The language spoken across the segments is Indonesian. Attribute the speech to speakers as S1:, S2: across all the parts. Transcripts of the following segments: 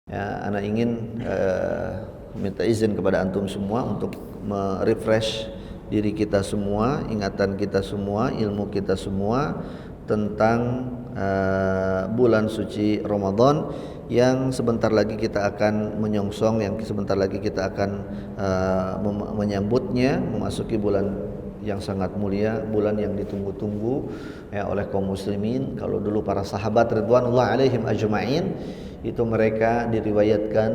S1: Ya, ana ingin minta izin kepada antum semua untuk merefresh diri kita semua, ingatan kita semua, ilmu kita semua tentang bulan suci Ramadan yang sebentar lagi kita akan menyongsong, yang sebentar lagi kita akan menyambutnya, memasuki bulan yang sangat mulia, bulan yang ditunggu-tunggu ya oleh kaum muslimin. Kalau dulu para sahabat ridwanullah alaihim ajma'in itu mereka diriwayatkan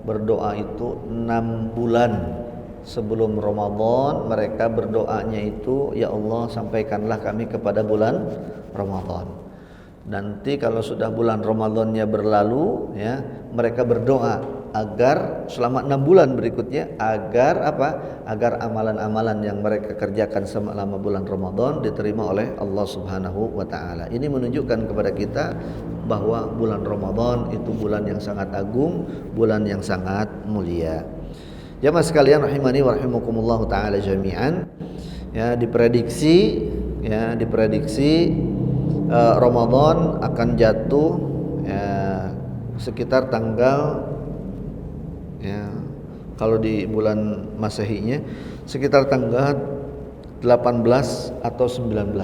S1: berdoa itu 6 bulan sebelum Ramadan. Mereka berdoanya itu, ya Allah sampaikanlah kami kepada bulan Ramadan. Nanti kalau sudah bulan Ramadannya berlalu ya, mereka berdoa agar selama 6 bulan berikutnya agar apa? Agar amalan-amalan yang mereka kerjakan selama bulan Ramadan diterima oleh Allah Subhanahu wa taala. Ini menunjukkan kepada kita bahwa bulan Ramadan itu bulan yang sangat agung, bulan yang sangat mulia. Jamaah sekalian rahimani wa rahimakumullah taala jami'an. Ya, diprediksi Ramadan akan jatuh ya, sekitar tanggal ya, kalau di bulan Masehinya sekitar tanggal 18 atau 19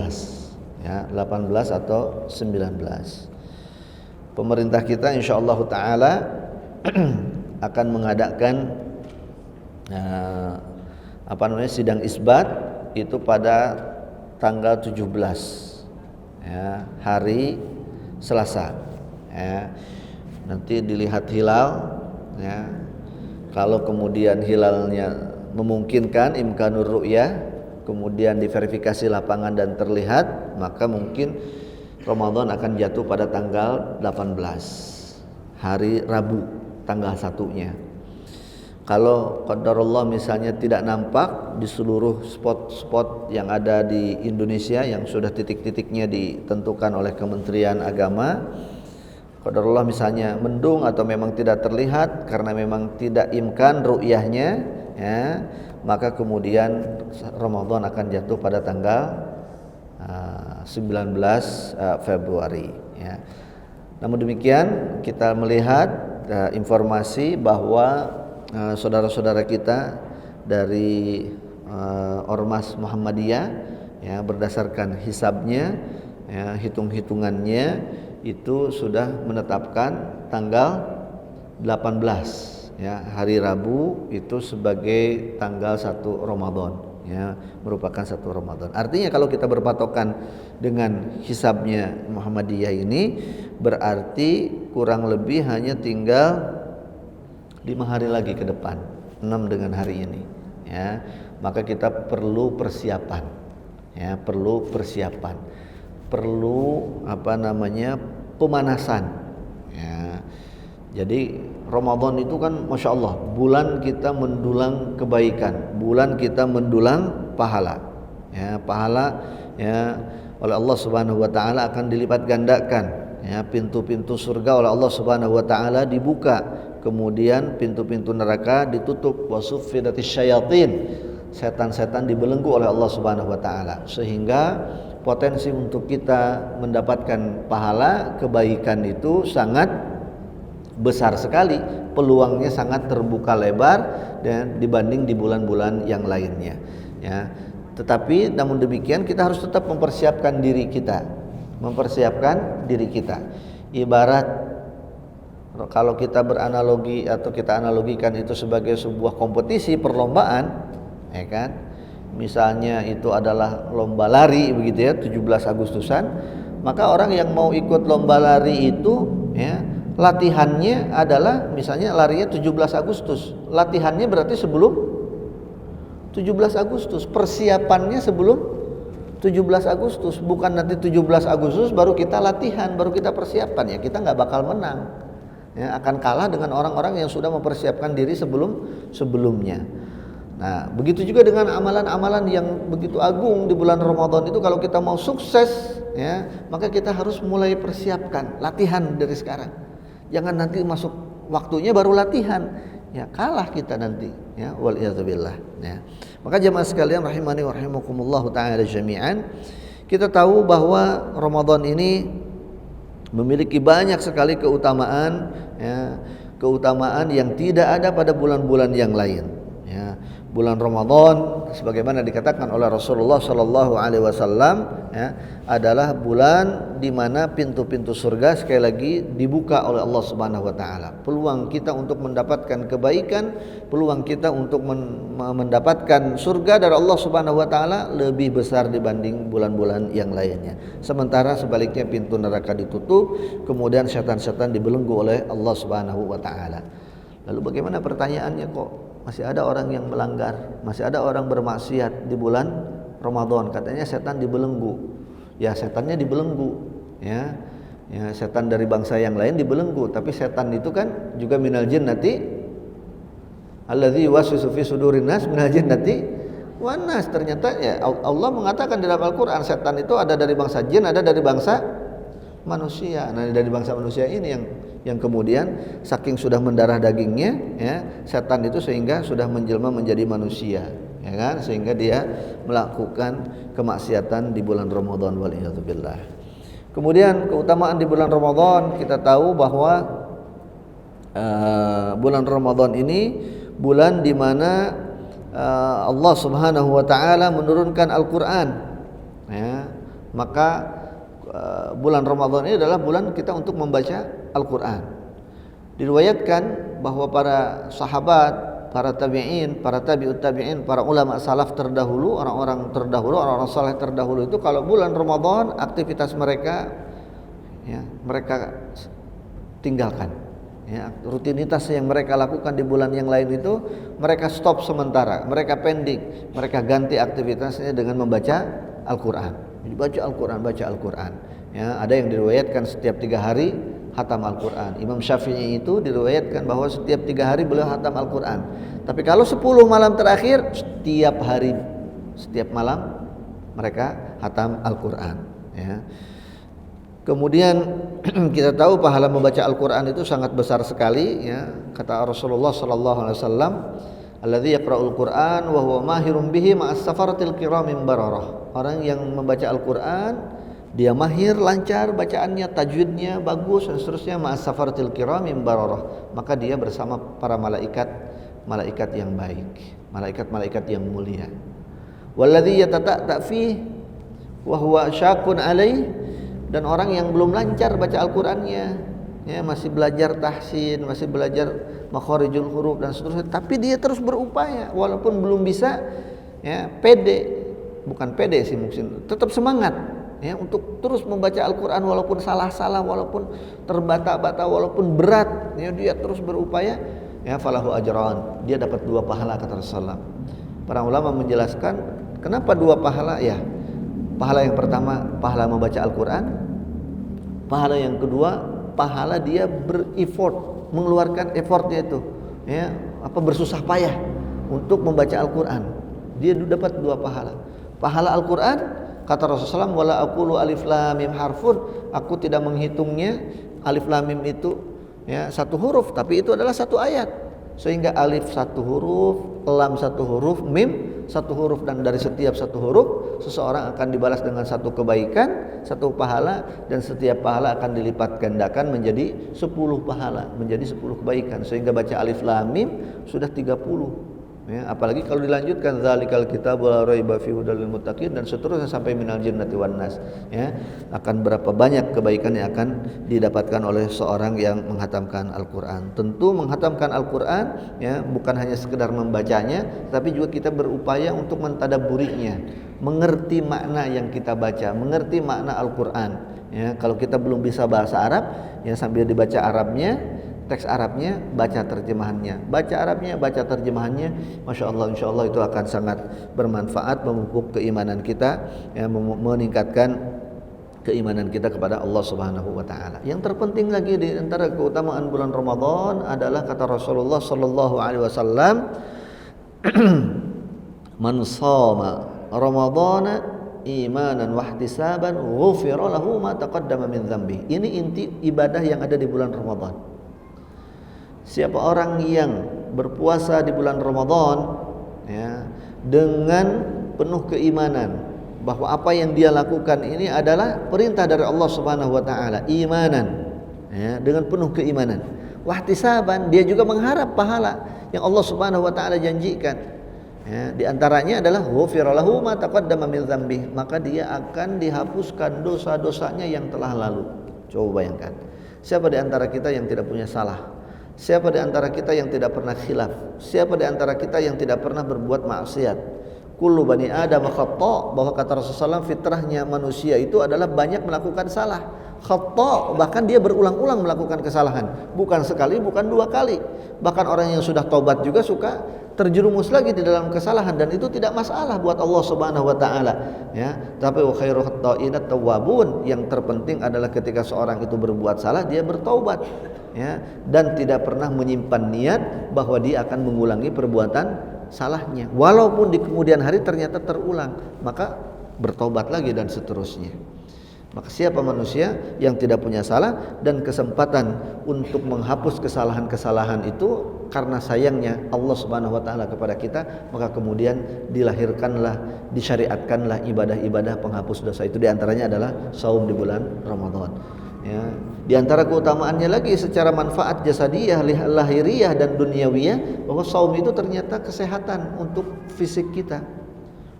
S1: ya, 18 atau 19. Pemerintah kita insyaallah taala akan mengadakan sidang isbat itu pada tanggal 17 ya, hari Selasa ya. Nanti dilihat hilal ya. Kalau kemudian hilalnya memungkinkan imkanur ru'yah, kemudian diverifikasi lapangan dan terlihat, maka mungkin Ramadan akan jatuh pada tanggal 18 hari Rabu tanggal 1-nya. Kalau qadarullah misalnya tidak nampak di seluruh spot-spot yang ada di Indonesia yang sudah titik-titiknya ditentukan oleh Kementerian Agama, qadarullah misalnya mendung atau memang tidak terlihat karena memang tidak imkan ru'yahnya ya, maka kemudian Ramadan akan jatuh pada tanggal 19 Februari ya. Namun demikian kita melihat informasi bahwa saudara-saudara kita dari Ormas Muhammadiyah ya, berdasarkan hisabnya ya, hitung-hitungannya itu sudah menetapkan tanggal 18 ya, hari Rabu itu sebagai tanggal 1 Ramadan ya, merupakan 1 Ramadan. Artinya kalau kita berpatokan dengan hisabnya Muhammadiyah ini berarti kurang lebih hanya tinggal 5 hari lagi ke depan, 6 dengan hari ini ya. Maka kita perlu persiapan ya, perlu pemanasan ya. Jadi Ramadan itu kan Masya Allah bulan kita mendulang kebaikan, bulan kita mendulang pahala ya, pahala ya oleh Allah Subhanahu wa taala akan dilipat gandakan ya, pintu-pintu surga oleh Allah Subhanahu wa taala dibuka, kemudian pintu-pintu neraka ditutup, wasuffidatis syayatin, setan-setan dibelenggu oleh Allah Subhanahu wa taala, sehingga potensi untuk kita mendapatkan pahala kebaikan itu sangat besar sekali, peluangnya sangat terbuka lebar dan dibanding di bulan-bulan yang lainnya ya. Tetapi namun demikian kita harus tetap mempersiapkan diri kita. Ibarat kalau kita beranalogi atau kita analogikan itu sebagai sebuah kompetisi perlombaan ya kan. Misalnya itu adalah lomba lari begitu ya, 17 Agustusan, maka orang yang mau ikut lomba lari itu ya, latihannya adalah misalnya larinya 17 Agustus. Latihannya berarti sebelum 17 Agustus, persiapannya sebelum 17 Agustus, bukan nanti 17 Agustus baru kita latihan, baru kita persiapan, ya kita nggak bakal menang ya, akan kalah dengan orang-orang yang sudah mempersiapkan diri sebelumnya. Nah begitu juga dengan amalan-amalan yang begitu agung di bulan Ramadan itu, kalau kita mau sukses ya, maka kita harus mulai persiapkan, latihan dari sekarang. Jangan nanti masuk waktunya baru latihan, ya kalah kita nanti ya, waliyadzubillah ya. Maka jemaah sekalian rahimani wa rahimakumullah taala jami'an, kita tahu bahwa Ramadan ini memiliki banyak sekali keutamaan ya. keutamaan yang tidak ada pada bulan-bulan yang lain. Ya, bulan Ramadan sebagaimana dikatakan oleh Rasulullah sallallahu alaihi wasallam, ya, adalah bulan di mana pintu-pintu surga sekali lagi dibuka oleh Allah Subhanahu wa taala. Peluang kita untuk mendapatkan kebaikan, peluang kita untuk mendapatkan surga dari Allah Subhanahu wa taala lebih besar dibanding bulan-bulan yang lainnya. Sementara sebaliknya pintu neraka ditutup, kemudian setan-setan dibelenggu oleh Allah Subhanahu wa taala. Lalu bagaimana pertanyaannya, kok masih ada orang yang melanggar, masih ada orang bermaksiat di bulan Ramadan? Katanya setan dibelenggu. Ya, setannya dibelenggu, ya. Ya, setan dari bangsa yang lain dibelenggu, tapi setan itu kan juga minal jinnati alladzi yuwaswisu fi sudurin nas minal jinnati wan nas. Ternyata ya Allah mengatakan di dalam Al-Qur'an setan itu ada dari bangsa jin, ada dari bangsa manusia. Nah, dari bangsa manusia ini yang kemudian saking sudah mendarah dagingnya, ya, setan itu sehingga sudah menjelma menjadi manusia, ya kan, sehingga dia melakukan kemaksiatan di bulan Ramadan, waliyadzubillah. Kemudian keutamaan di bulan Ramadan, kita tahu bahwa bulan Ramadan ini bulan di mana Allah Subhanahu wa taala menurunkan Al-Qur'an, ya. Maka bulan Ramadan ini adalah bulan kita untuk membaca Al-Qur'an. Diriwayatkan bahwa para sahabat, para tabi'in, para tabi'ut tabi'in, para ulama salaf terdahulu, orang-orang terdahulu, orang-orang saleh terdahulu itu kalau bulan Ramadan aktivitas mereka, ya, mereka tinggalkan, ya, rutinitas yang mereka lakukan di bulan yang lain itu mereka stop sementara, mereka pending, mereka ganti aktivitasnya dengan membaca Al-Qur'an. Baca Al-Qur'an, baca Al-Qur'an. Ya, ada yang diriwayatkan setiap 3 hari khatam Al-Qur'an. Imam Syafi'i itu diriwayatkan bahwa setiap 3 hari beliau khatam Al-Qur'an. Tapi kalau 10 malam terakhir setiap hari, setiap malam mereka khatam Al-Qur'an, ya. Kemudian kita tahu pahala membaca Al-Qur'an itu sangat besar sekali, ya. Kata Rasulullah sallallahu alaihi wasallam, alladzi yaqra'ul Qur'an wa huwa mahirun bihi ma'as safaratil kiramim bararah. Orang yang membaca Al-Qur'an dia mahir, lancar bacaannya, tajwidnya bagus dan seterusnya, ma'as safaratil kiramim bararah, maka dia bersama para malaikat yang baik, malaikat-malaikat yang mulia. Walladzi yatata'ta fihi wa huwa syaqun alaih, dan orang yang belum lancar baca Al-Qur'annya, ya, masih belajar tahsin, masih belajar makharijul huruf dan seterusnya, tapi dia terus berupaya walaupun belum bisa, ya, bukan pede sih mungkin, tetap semangat, ya, untuk terus membaca Al-Qur'an walaupun salah-salah, walaupun terbata-bata, walaupun berat, ya, dia terus berupaya, ya, falahu ajran, dia dapat 2 pahala kata Rasulullah. Para ulama menjelaskan kenapa 2 pahala, ya. Pahala yang pertama pahala membaca Al-Qur'an, pahala yang kedua pahala dia bereffort, mengeluarkan effortnya itu, ya, bersusah payah untuk membaca Al-Qur'an. Dia dapat 2 pahala. Pahala Al-Qur'an, kata Rasulullah, wala aqulu alif lam mim harfun, aku tidak menghitungnya alif lam mim itu, ya, 1 huruf, tapi itu adalah 1 ayat. Sehingga alif 1 huruf, lam 1 huruf, mim 1 huruf, dan dari setiap 1 huruf seseorang akan dibalas dengan 1 kebaikan, 1 pahala, dan setiap pahala akan dilipat gandakan menjadi 10 pahala, menjadi 10 kebaikan. Sehingga baca alif lam mim sudah 30. Ya, apalagi kalau dilanjutkan zalikal kitabu la raiba fihi hudal lil muttaqin dan seterusnya sampai minal jinnati wan nas, ya, akan berapa banyak kebaikan yang akan didapatkan oleh seorang yang menghatamkan Al-Qur'an. Tentu menghatamkan Al-Qur'an, ya, bukan hanya sekedar membacanya, tapi juga kita berupaya untuk mentadabburinya, mengerti makna yang kita baca, mengerti makna Al-Qur'an, ya. Kalau kita belum bisa bahasa Arab, ya, sambil dibaca Arabnya, teks Arabnya, baca terjemahannya, baca Arabnya, baca terjemahannya, masya Allah, insya Allah itu akan sangat bermanfaat, memupuk keimanan kita, ya, meningkatkan keimanan kita kepada Allah Subhanahu wa taala. Yang terpenting lagi di antara keutamaan bulan Ramadan adalah kata Rasulullah sallallahu alaihi wasallam, man shoma ramadhana imanan wa ihtisaban ghufira lahu ma taqaddama min dzambi. Ini inti ibadah yang ada di bulan Ramadan. Siapa orang yang berpuasa di bulan Ramadan, ya, dengan penuh keimanan bahwa apa yang dia lakukan ini adalah perintah dari Allah Subhanahu wa taala, imanan, ya, dengan penuh keimanan. wahtisaban, dia juga mengharap pahala yang Allah Subhanahu wa taala janjikan. Ya, di antaranya adalah ghufira lahu ma taqaddama min dzambih, maka dia akan dihapuskan dosa-dosanya yang telah lalu. Coba bayangkan, siapa di antara kita yang tidak punya salah? Siapa di antara kita yang tidak pernah khilaf? Siapa di antara kita yang tidak pernah berbuat maksiat? Kullu bani Adam khata', bahwa kata Rasulullah SAW, fitrahnya manusia itu adalah banyak melakukan salah. Khata', bahkan dia berulang-ulang melakukan kesalahan, bukan sekali, bukan dua kali. Bahkan orang yang sudah taubat juga suka terjerumus lagi di dalam kesalahan, dan itu tidak masalah buat Allah Subhanahu wa taala, ya. Tapi wa khairu khata'inat tawwabun, yang terpenting adalah ketika seorang itu berbuat salah dia bertaubat, ya, dan tidak pernah menyimpan niat bahwa dia akan mengulangi perbuatan salahnya, walaupun di kemudian hari ternyata terulang, maka bertaubat lagi dan seterusnya. Maka siapa manusia yang tidak punya salah dan kesempatan untuk menghapus kesalahan-kesalahan itu karena sayangnya Allah Subhanahu wa taala kepada kita, maka kemudian dilahirkanlah, disyariatkanlah ibadah-ibadah penghapus dosa itu. Di antaranya adalah saum di bulan Ramadan. Ya, di antara keutamaannya lagi secara manfaat jasadiyah, lahiriah dan duniawiyah, bahwa saum itu ternyata kesehatan untuk fisik kita.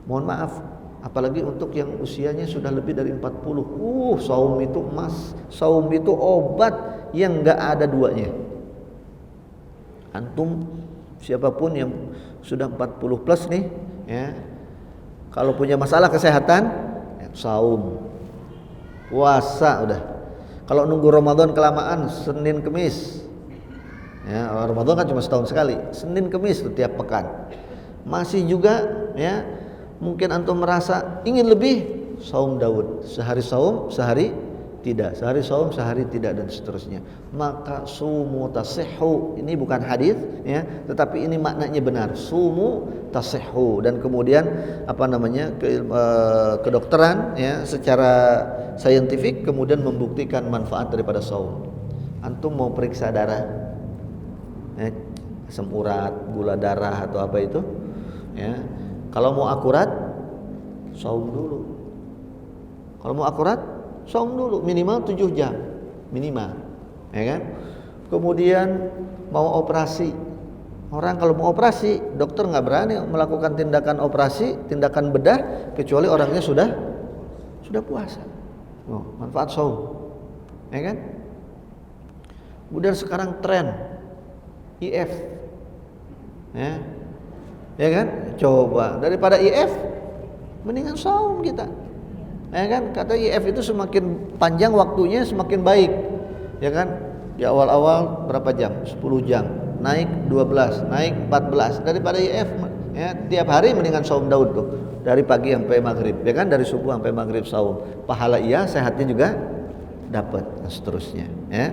S1: Mohon maaf, apalagi untuk yang usianya sudah lebih dari 40. Saum itu emas, saum itu obat yang enggak ada duanya. Antum siapapun yang sudah 40 plus nih, ya, kalau punya masalah kesehatan, ya, saum, puasa udah. Kalau nunggu Ramadan kelamaan, Senin Kemis, ya, Ramadan kan cuma setahun sekali, Senin Kemis setiap pekan, masih juga, ya, mungkin antum merasa ingin lebih, saum Daud, sehari saum, sehari tidak, sehari saum, sehari tidak, dan seterusnya. Maka sumu tasihhu, ini bukan hadis, ya, tetapi ini maknanya benar. Sumu tasihhu, dan kemudian kedokteran, ya, secara saintifik kemudian membuktikan manfaat daripada saum. Antum mau periksa darah, ya, asam urat, gula darah atau apa itu, ya, kalau mau akurat, saum dulu. Kalau mau akurat, saum dulu, minimal 7 jam, minimal, ya kan? Kemudian mau operasi, orang kalau mau operasi, dokter nggak berani melakukan tindakan operasi, tindakan bedah, kecuali orangnya sudah puasa. Oh, manfaat saum, ya kan? Kemudian sekarang tren IF, ya kan? Coba daripada IF, mendingan saum kita. Ya kan, kata IF itu semakin panjang waktunya semakin baik, ya kan? Di awal-awal berapa jam? 10 jam, naik 12, naik 14. Daripada IF, ya, tiap hari mendingan saum Daud tuh, dari pagi sampai maghrib, ya kan? Dari subuh sampai maghrib saum, pahala iya, sehatnya juga dapat, dan seterusnya, ya.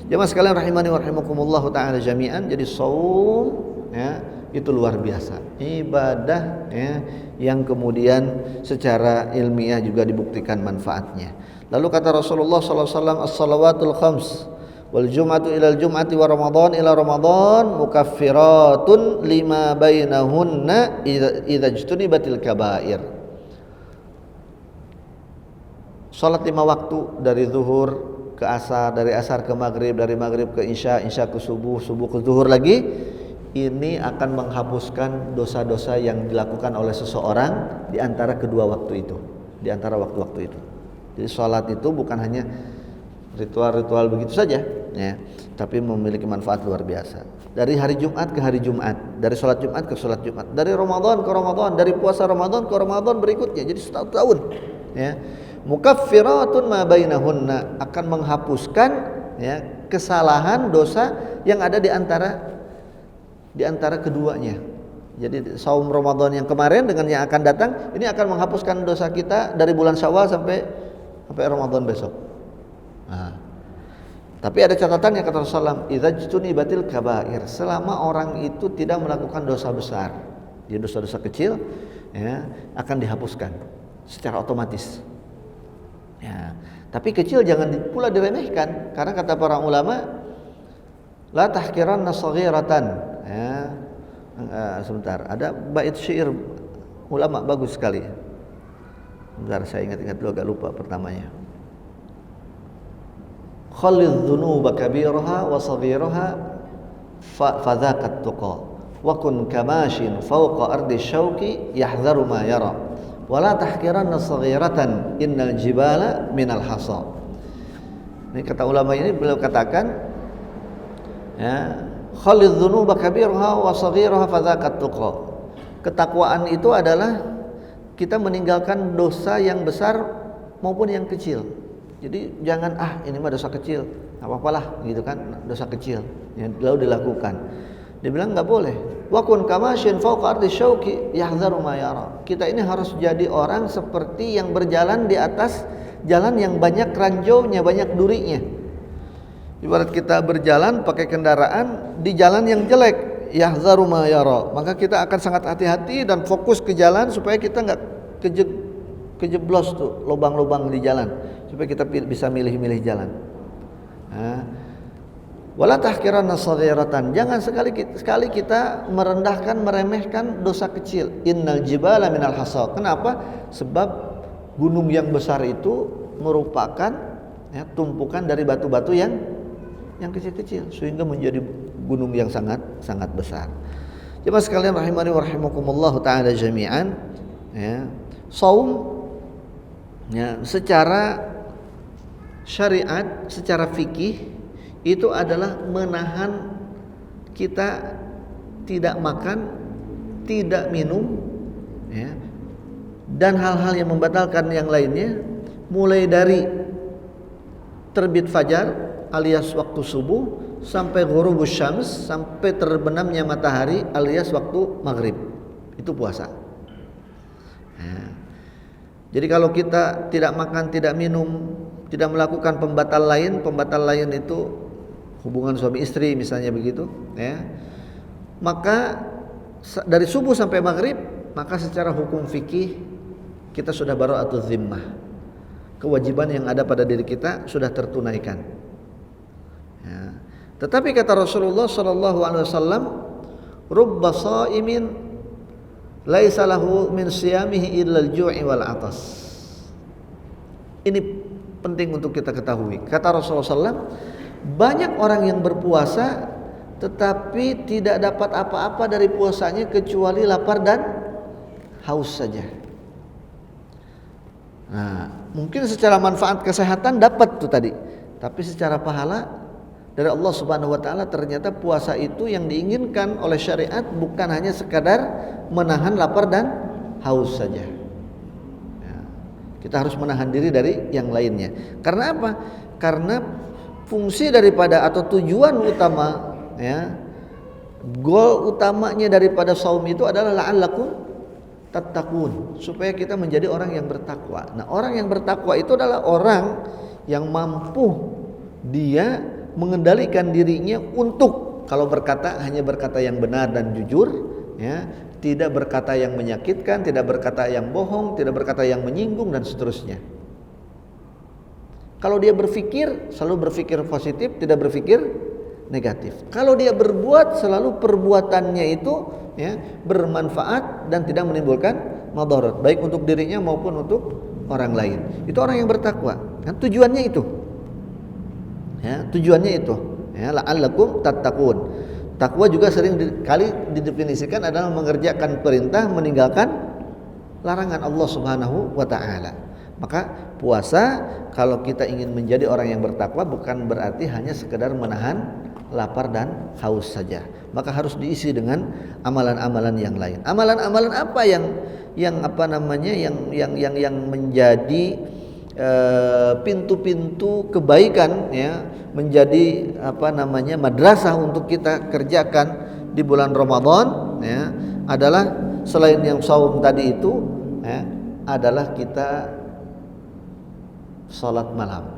S1: Jemaah sekalian rahimani wa rahimakumullah taala jami'an. Jadi saum, ya, itu luar biasa ibadah, ya, yang kemudian secara ilmiah juga dibuktikan manfaatnya. Lalu kata Rasulullah SAW, as-salawatul khams wal jum'atu ilal jum'ati wa ramadan ila ramadan mukaffiratun lima bainahunna idza ijtunibatil kaba'ir. Salat 5 waktu dari zuhur ke asar, dari asar ke maghrib, dari maghrib ke isya, isya ke subuh, subuh ke zuhur lagi, ini akan menghapuskan dosa-dosa yang dilakukan oleh seseorang di antara kedua waktu itu, di antara waktu-waktu itu. Jadi sholat itu bukan hanya ritual-ritual begitu saja, ya, tapi memiliki manfaat luar biasa. Dari hari Jumat ke hari Jumat, dari sholat Jumat ke sholat Jumat, dari Ramadan ke Ramadan, dari puasa Ramadan ke Ramadan berikutnya, jadi setahun-tahun, ya. Mukaffiratun ma bainahunna, akan menghapuskan, ya, kesalahan dosa yang ada di antara keduanya. Jadi saum Ramadan yang kemarin dengan yang akan datang ini akan menghapuskan dosa kita dari bulan Syawal sampai Ramadan besok. Nah, tapi ada catatannya kata Rasulullah, idza jtunibatil kaba'ir, selama orang itu tidak melakukan dosa besar, jadi dosa-dosa kecil, ya, akan dihapuskan secara otomatis. Ya, tapi kecil jangan pula diremehkan, karena kata para ulama, la tahkiranna saghiratan. Ya, sebentar, ada bait syair ulama bagus sekali. Sebentar, saya ingat-ingat dulu, agak lupa pertamanya. Khalidh dzunuba kabiraha wa saghiraha fadzakat tuqa wa kun kamashin fawqa ardi syauqi yahdharu ma yara wa la tahqiranna saghiratan innal jibala minal hasa. Ini kata ulama ini, beliau katakan ya, Khalidh dzunuba kabiraha wa saghiraha fadzakat tuqa. Ketakwaan itu adalah kita meninggalkan dosa yang besar maupun yang kecil. Jadi jangan ini mah dosa kecil, enggak apa-apalah gitu kan, dosa kecil yang lalu dilakukan. Dia bilang enggak boleh. Wa kun kamashin fawqa ardi syauqi yahdharu ma yara. Kita ini harus jadi orang seperti yang berjalan di atas jalan yang banyak ranjaunya, banyak durinya. Ibarat kita berjalan pakai kendaraan di jalan yang jelek, yahdharu ma yara, maka kita akan sangat hati-hati dan fokus ke jalan supaya kita enggak kejeblos tuh lubang-lubang di jalan, supaya kita bisa milih-milih jalan. Wala tahqiranna saghiratan, jangan sekali kita merendahkan, meremehkan dosa kecil. Innal jibala minal hasa. Kenapa? Sebab gunung yang besar itu merupakan tumpukan dari batu-batu yang kecil-kecil sehingga menjadi gunung yang sangat besar. Jemaah sekalian rahimani wa rahimakumullah taala jami'an, saum secara syariat, secara fikih itu adalah menahan kita tidak makan, tidak minum, dan hal-hal yang membatalkan yang lainnya, mulai dari terbit fajar alias waktu subuh sampai ghurubus syams, sampai terbenamnya matahari alias waktu maghrib. Itu puasa. Jadi kalau kita tidak makan, tidak minum, tidak melakukan pembatal lain itu hubungan suami istri misalnya begitu, maka dari subuh sampai maghrib, maka secara hukum fikih kita sudah bara'atuz zimmah. Kewajiban yang ada pada diri kita sudah tertunaikan. Tetapi kata Rasulullah sallallahu alaihi wasallam, rubba shaimin laisa lahu min siyamihi illa al-ju'i wal 'atas. Ini penting untuk kita ketahui. Kata Rasulullah SAW, banyak orang yang berpuasa tetapi tidak dapat apa-apa dari puasanya kecuali lapar dan haus saja. Nah, mungkin secara manfaat kesehatan dapat tuh tadi, tapi secara pahala dari Allah Subhanahu wa taala ternyata puasa itu yang diinginkan oleh syariat bukan hanya sekadar menahan lapar dan haus saja. Kita harus menahan diri dari yang lainnya. Karena apa? Karena fungsi daripada atau tujuan utama, goal utamanya daripada saum itu adalah la'allakum tattaqun, supaya kita menjadi orang yang bertakwa. Nah, orang yang bertakwa itu adalah orang yang mampu dia mengendalikan dirinya untuk kalau berkata hanya berkata yang benar dan jujur, tidak berkata yang menyakitkan, tidak berkata yang bohong, tidak berkata yang menyinggung dan seterusnya. Kalau dia berpikir, selalu berpikir positif, tidak berpikir negatif. Kalau dia berbuat, selalu perbuatannya itu bermanfaat dan tidak menimbulkan madarat, baik untuk dirinya maupun untuk orang lain. Itu orang yang bertakwa. Kan tujuannya itu. Tujuannya itu. La'allakum tattaqun. Takwa juga sering kali didefinisikan adalah mengerjakan perintah, meninggalkan larangan Allah Subhanahu wa taala. Maka puasa kalau kita ingin menjadi orang yang bertakwa bukan berarti hanya sekedar menahan lapar dan haus saja. Maka harus diisi dengan amalan-amalan yang lain. Amalan-amalan apa yang menjadi pintu-pintu kebaikan, menjadi madrasah untuk kita kerjakan di bulan Ramadan, adalah selain yang saum tadi itu, adalah kita salat malam.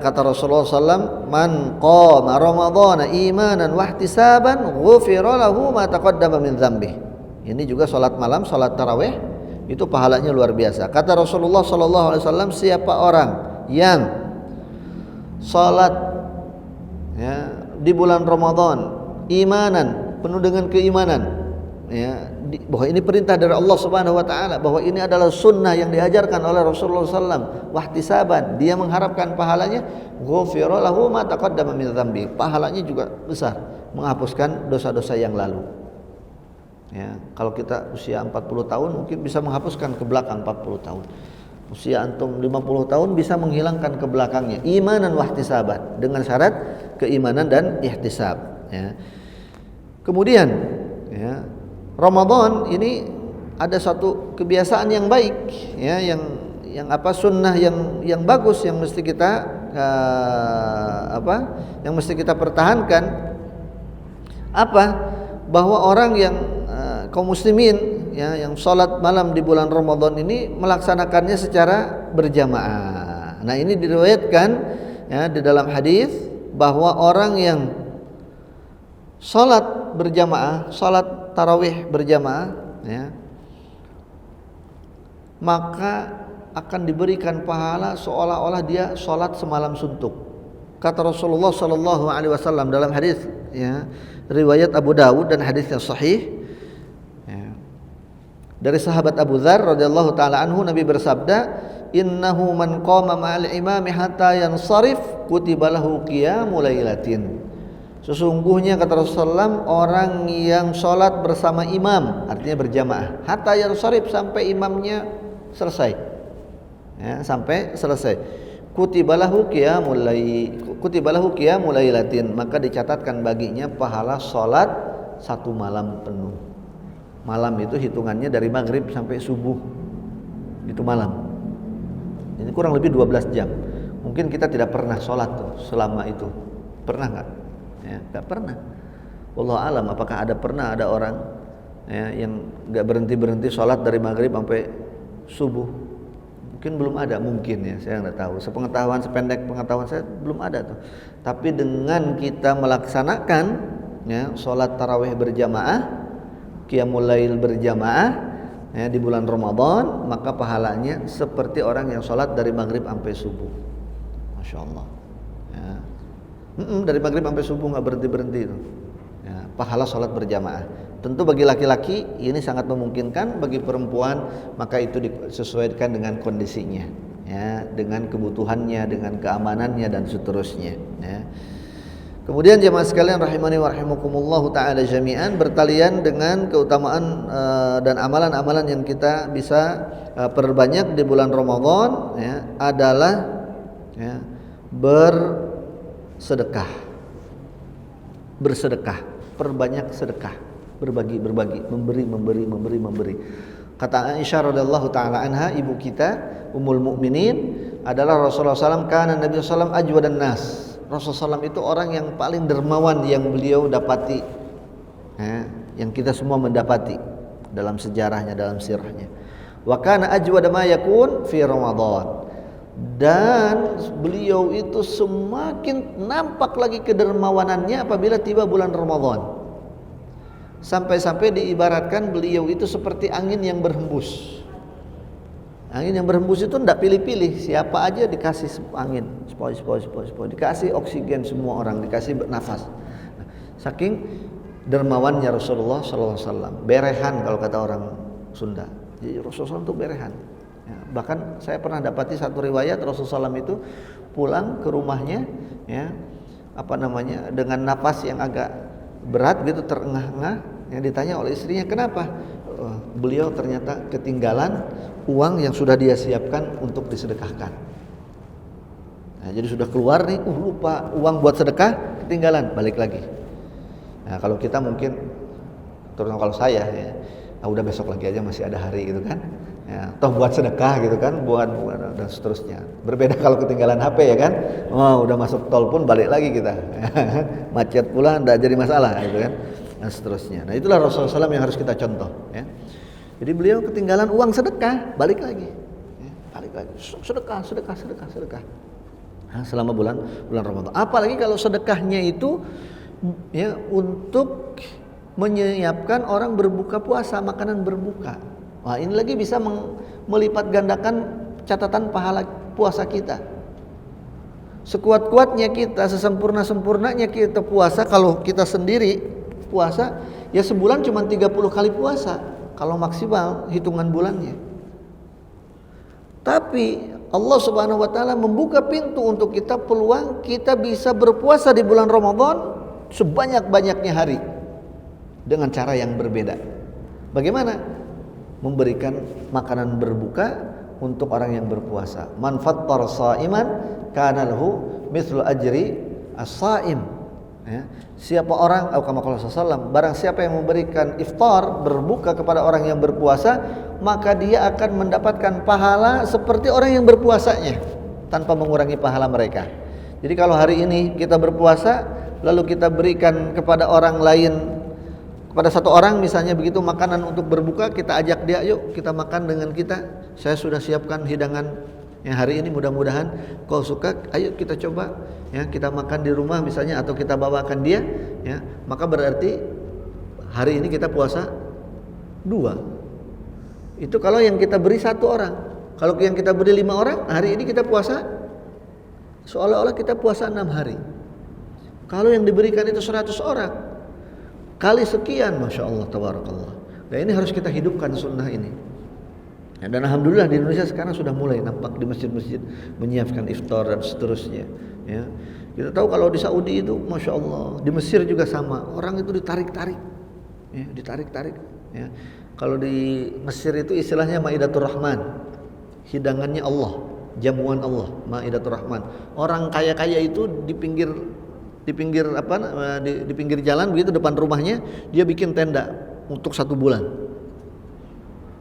S1: Kata Rasulullah SAW, man qama Ramadhana imanan wahtisaban ghufira lahu ma taqaddama min dzambih. Ini juga salat malam, salat tarawih, itu pahalanya luar biasa. Kata Rasulullah SAW, siapa orang yang salat di bulan Ramadan imanan, penuh dengan keimanan, bahwa ini perintah dari Allah Subhanahu wa taala, bahwa ini adalah sunnah yang diajarkan oleh Rasulullah sallallahu wahtisaban, dia mengharapkan pahalanya, ghufira lahu ma taqaddama min dzambi, pahalanya juga besar, menghapuskan dosa-dosa yang lalu. Ya, kalau kita usia 40 tahun mungkin bisa menghapuskan ke belakang 40 tahun. Usia antum 50 tahun bisa menghilangkan ke belakangnya, imanan wahtisaban, dengan syarat keimanan dan ihtisab, ya. Kemudian, ya, Ramadan ini ada satu kebiasaan yang baik, ya, yang sunnah yang bagus yang mesti kita yang mesti kita pertahankan, bahwa orang yang kaum muslimin, ya, yang sholat malam di bulan Ramadan ini melaksanakannya secara berjamaah. Nah, ini diriwayatkan, ya, di dalam hadis bahwa orang yang sholat berjamaah, sholat tarawih berjamaah, ya, maka akan diberikan pahala seolah-olah dia sholat semalam suntuk. Kata Rasulullah Sallallahu Alaihi Wasallam dalam hadis, ya, riwayat Abu Dawud dan hadisnya sahih, ya, dari sahabat Abu Dzar radhiyallahu taala anhu, Nabi bersabda, innahu man qama ma'al imami hatta yansarif kutiba lahu qiyamul lailatin. Sesungguhnya kata Rasulullah, orang yang sholat bersama imam, artinya berjamaah, hatta yansarif, sampai imamnya selesai, ya, sampai selesai, kutibalahu qiyamul lailatin, maka dicatatkan baginya pahala sholat satu malam penuh. Malam itu hitungannya dari maghrib sampai subuh, itu malam. Ini kurang lebih 12 jam. Mungkin kita tidak pernah sholat tuh selama itu. Pernah nggak? Ya, nggak pernah. Wallahu alam, apakah pernah ada orang, ya, yang nggak berhenti sholat dari maghrib sampai subuh? Mungkin belum ada, mungkin, ya, saya nggak tahu. Sependek pengetahuan saya belum ada tuh. Tapi dengan kita melaksanakan, ya, sholat tarawih berjamaah, qiyamul lail berjamaah, ya, di bulan Ramadan, maka pahalanya seperti orang yang sholat dari maghrib sampai subuh. Masya Allah, ya. Dari maghrib sampai subuh nggak berhenti itu, ya, pahala sholat berjamaah. Tentu bagi laki-laki ini sangat memungkinkan, bagi perempuan maka itu disesuaikan dengan kondisinya, ya, dengan kebutuhannya, dengan keamanannya dan seterusnya, ya. Kemudian jemaah sekalian rahimani wa rahimakumullah taala jami'an, bertalian dengan keutamaan dan amalan-amalan yang kita bisa perbanyak di bulan Ramadan, ya, adalah, ya, bersedekah, perbanyak sedekah, berbagi, memberi. Kata Aisyah radhiyallahu taala anha, ibu kita Ummul Mukminin, adalah Rasulullah SAW, kana Nabi SAW ajwadan nas. Rasulullah SAW itu orang yang paling dermawan yang beliau dapati, ya, yang kita semua mendapati dalam sejarahnya, dalam sirahnya. Wa kana ajwada ma yakun fi Ramadan. Dan beliau itu semakin nampak lagi kedermawanannya apabila tiba bulan Ramadan. Sampai-sampai diibaratkan beliau itu seperti angin yang berhembus. Angin yang berhembus itu tidak pilih-pilih, siapa aja dikasih angin, sepoi, dikasih oksigen semua orang, dikasih nafas. Saking dermawannya Rasulullah SAW, berehan kalau kata orang Sunda. Jadi Rasulullah SAW itu berehan. Ya, bahkan saya pernah dapati satu riwayat Rasulullah SAW itu pulang ke rumahnya, ya, dengan nafas yang agak berat gitu, terengah-engah. Yang ditanya oleh istrinya, kenapa? Beliau ternyata ketinggalan uang yang sudah dia siapkan untuk disedekahkan. Nah, jadi sudah keluar nih, lupa uang buat sedekah, ketinggalan, balik lagi. Nah, kalau kita mungkin, terutama kalau saya, ya, udah besok lagi aja, masih ada hari gitu kan. Ya, toh buat sedekah gitu kan, buat dan seterusnya. Berbeda kalau ketinggalan HP, ya kan. Oh, udah masuk tol pun balik lagi kita. Macet pula enggak jadi masalah gitu kan. Dan seterusnya. Nah, itulah Rasulullah SAW yang harus kita contoh, ya. Jadi beliau ketinggalan uang sedekah, balik lagi. Ya, balik lagi. Sedekah. Nah, selama bulan Ramadan. Apalagi kalau sedekahnya itu, ya, untuk menyiapkan orang berbuka puasa, makanan berbuka. Wah, ini lagi bisa melipat gandakan catatan pahala puasa kita. Sekuat-kuatnya kita, sesempurna-sempurnanya kita puasa, kalau kita sendiri puasa, ya sebulan cuma 30 kali puasa. kalau maksimal hitungan bulannya. Tapi Allah Subhanahu wa taala membuka pintu untuk kita, peluang kita bisa berpuasa di bulan Ramadan sebanyak-banyaknya hari dengan cara yang berbeda. Bagaimana? Memberikan makanan berbuka untuk orang yang berpuasa. Man fattara sha'iman kana lahu mithlu ajri as-sha'im. Ya, siapa orang, barang siapa yang memberikan iftar, berbuka kepada orang yang berpuasa, maka dia akan mendapatkan pahala seperti orang yang berpuasanya tanpa mengurangi pahala mereka. Jadi kalau hari ini kita berpuasa lalu kita berikan kepada orang lain, kepada satu orang misalnya begitu, makanan untuk berbuka, kita ajak dia, yuk kita makan dengan kita, saya sudah siapkan hidangan yang hari ini, mudah-mudahan kau suka, ayo kita coba ya, kita makan di rumah misalnya, atau kita bawakan dia ya, maka berarti hari ini kita puasa 2. Itu kalau yang kita beri 1 orang. Kalau yang kita beri 5 orang, hari ini kita puasa seolah-olah kita puasa 6 hari. Kalau yang diberikan itu 100 orang kali sekian, Masya Allah, tabarakallah. Nah ini harus kita hidupkan sunnah ini. Dan alhamdulillah di Indonesia sekarang sudah mulai nampak di masjid-masjid menyiapkan iftar dan seterusnya. Ya, kita tahu kalau di Saudi itu, Masya Allah, di Mesir juga sama. Orang itu ditarik-tarik, ya, ditarik-tarik. Ya. Kalau di Mesir itu istilahnya Maidatur Rahman, hidangannya Allah, jamuan Allah, Maidatur Rahman. Orang kaya-kaya itu di pinggir jalan begitu, depan rumahnya dia bikin tenda untuk 1 bulan.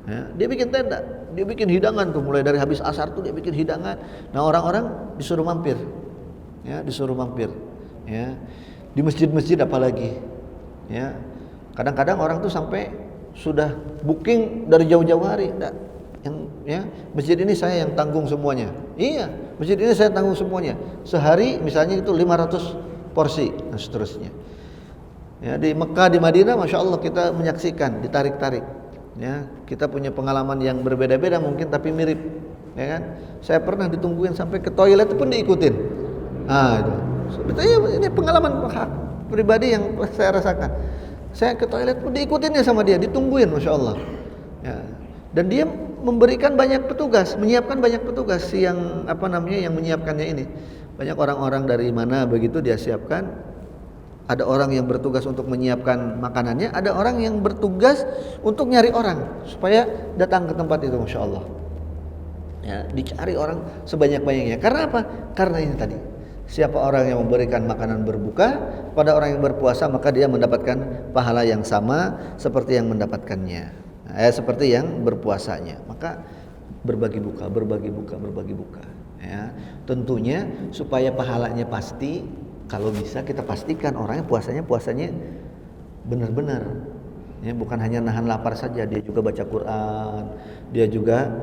S1: Ya, dia bikin tenda, dia bikin hidangan tuh, mulai dari habis asar tuh dia bikin hidangan. Nah orang-orang disuruh mampir, ya disuruh mampir, ya di masjid-masjid apalagi, ya kadang-kadang orang tuh sampai sudah booking dari jauh-jauh hari, ya masjid ini saya yang tanggung semuanya, iya masjid ini saya tanggung semuanya, sehari misalnya itu 500 porsi dan seterusnya. Ya di Mekah, di Madinah, Masya Allah kita menyaksikan ditarik-tarik. Ya, kita punya pengalaman yang berbeda-beda mungkin tapi mirip, ya kan? Saya pernah ditungguin sampai ke toilet pun diikutin. Ah itu. Sebetulnya ini pengalaman pribadi yang saya rasakan. Saya ke toilet pun diikutinnya sama dia, ditungguin, Masya Allah. Ya. Dan dia memberikan banyak petugas, menyiapkan banyak petugas yang yang menyiapkannya ini. Banyak orang-orang dari mana begitu dia siapkan. Ada orang yang bertugas untuk menyiapkan makanannya, ada orang yang bertugas untuk nyari orang supaya datang ke tempat itu, Masya Allah. Ya, dicari orang sebanyak-banyaknya. Karena apa? Karena ini tadi. Siapa orang yang memberikan makanan berbuka pada orang yang berpuasa, maka dia mendapatkan pahala yang sama seperti yang mendapatkannya. Seperti yang berpuasanya. Maka berbagi buka. Ya, tentunya supaya pahalanya pasti. Kalau bisa kita pastikan orangnya puasanya benar-benar, ya bukan hanya nahan lapar saja, dia juga baca Quran, dia juga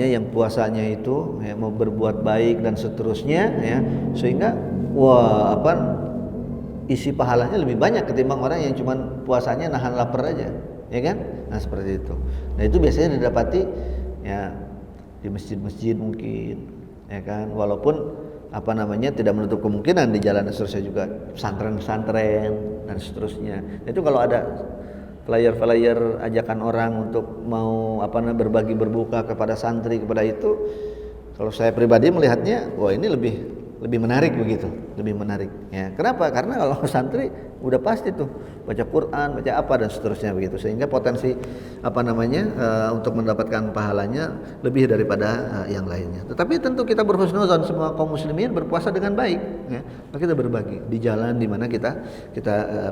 S1: yang puasanya itu ya, mau berbuat baik dan seterusnya, ya sehingga isi pahalanya lebih banyak ketimbang orang yang cuma puasanya nahan lapar aja, ya kan? Nah seperti itu. Nah itu biasanya didapati ya di masjid-masjid mungkin, ya kan? Walaupun tidak menutup kemungkinan di jalan seterusnya juga pesantren-pesantren dan seterusnya. Itu kalau ada flyer-flyer ajakan orang untuk mau berbagi berbuka kepada santri, kepada itu, kalau saya pribadi melihatnya, wah ini lebih menarik begitu, lebih menarik. Ya, kenapa? Karena kalau santri udah pasti tuh baca Quran, baca apa dan seterusnya begitu, sehingga potensi untuk mendapatkan pahalanya lebih daripada yang lainnya. Tetapi tentu kita berhusnuzon semua kaum muslimin berpuasa dengan baik, ya. Kita berbagi di jalan di mana kita